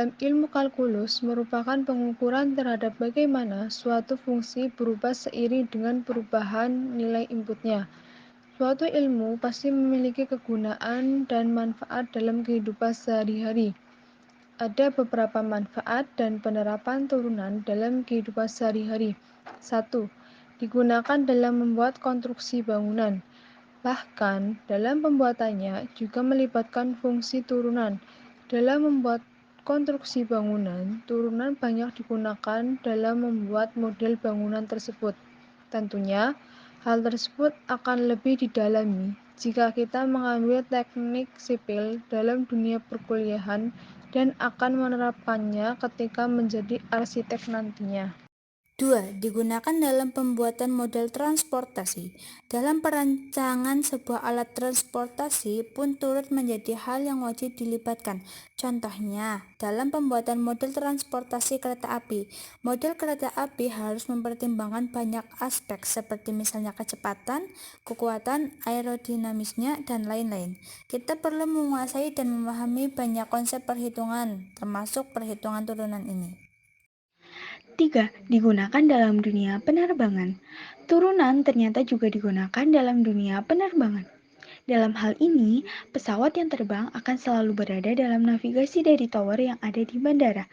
dalam ilmu kalkulus merupakan pengukuran terhadap bagaimana suatu fungsi berubah seiring dengan perubahan nilai inputnya. Suatu ilmu pasti memiliki kegunaan dan manfaat dalam kehidupan sehari-hari. Ada beberapa manfaat dan penerapan turunan dalam kehidupan sehari-hari. 1. Digunakan dalam membuat konstruksi bangunan. Bahkan, dalam pembuatannya juga melibatkan fungsi turunan. Dalam membuat konstruksi bangunan, turunan banyak digunakan dalam membuat model bangunan tersebut. Tentunya, hal tersebut akan lebih didalami jika kita mengambil teknik sipil dalam dunia perkuliahan dan akan menerapkannya ketika menjadi arsitek nantinya. 2. Digunakan dalam pembuatan model transportasi. Dalam perancangan sebuah alat transportasi pun turut menjadi hal yang wajib dilibatkan. Contohnya, dalam pembuatan model transportasi kereta api. Model kereta api harus mempertimbangkan banyak aspek seperti misalnya kecepatan, kekuatan, aerodinamisnya, dan lain-lain. Kita perlu menguasai dan memahami banyak konsep perhitungan, termasuk perhitungan turunan ini. 3. Digunakan dalam dunia penerbangan. Turunan ternyata juga digunakan dalam dunia penerbangan. Dalam hal ini, pesawat yang terbang akan selalu berada dalam navigasi dari tower yang ada di bandara.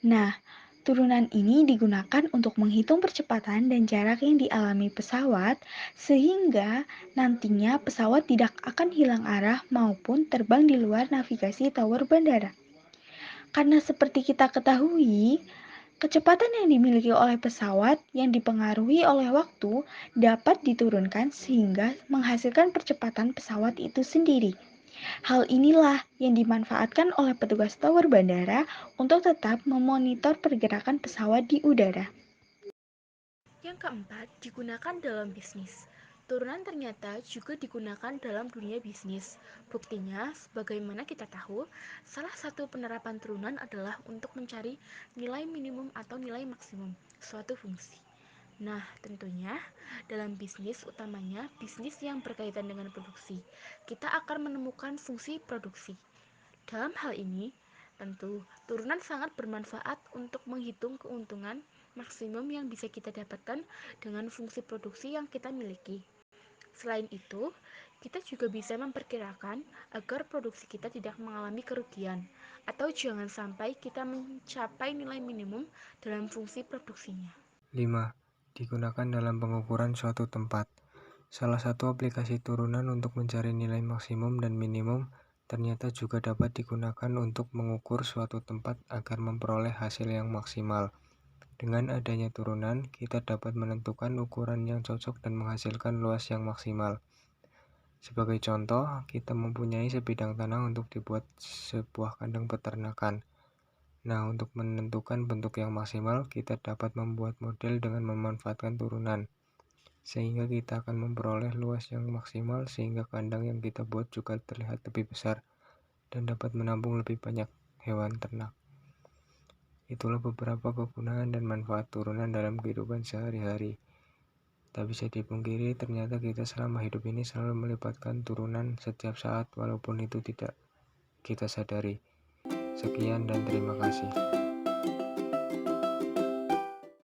Nah, turunan ini digunakan untuk menghitung percepatan dan jarak yang dialami pesawat, sehingga nantinya pesawat tidak akan hilang arah maupun terbang di luar navigasi tower bandara. Karena seperti kita ketahui, kecepatan yang dimiliki oleh pesawat yang dipengaruhi oleh waktu dapat diturunkan sehingga menghasilkan percepatan pesawat itu sendiri. Hal inilah yang dimanfaatkan oleh petugas tower bandara untuk tetap memonitor pergerakan pesawat di udara. Yang keempat, digunakan dalam bisnis. Turunan ternyata juga digunakan dalam dunia bisnis. Buktinya, sebagaimana kita tahu, salah satu penerapan turunan adalah untuk mencari nilai minimum atau nilai maksimum suatu fungsi. Nah, tentunya dalam bisnis, utamanya bisnis yang berkaitan dengan produksi, kita akan menemukan fungsi produksi. Dalam hal ini, tentu turunan sangat bermanfaat untuk menghitung keuntungan maksimum yang bisa kita dapatkan dengan fungsi produksi yang kita miliki. Selain itu, kita juga bisa memperkirakan agar produksi kita tidak mengalami kerugian, atau jangan sampai kita mencapai nilai minimum dalam fungsi produksinya. 5. Digunakan dalam pengukuran suatu tempat. Salah satu aplikasi turunan untuk mencari nilai maksimum dan minimum ternyata juga dapat digunakan untuk mengukur suatu tempat agar memperoleh hasil yang maksimal. Dengan adanya turunan, kita dapat menentukan ukuran yang cocok dan menghasilkan luas yang maksimal. Sebagai contoh, kita mempunyai sebidang tanah untuk dibuat sebuah kandang peternakan. Nah, untuk menentukan bentuk yang maksimal, kita dapat membuat model dengan memanfaatkan turunan, sehingga kita akan memperoleh luas yang maksimal sehingga kandang yang kita buat juga terlihat lebih besar dan dapat menampung lebih banyak hewan ternak. Itulah beberapa kegunaan dan manfaat turunan dalam kehidupan sehari-hari. Tak bisa dipungkiri, ternyata kita selama hidup ini selalu melibatkan turunan setiap saat walaupun itu tidak kita sadari. Sekian dan terima kasih.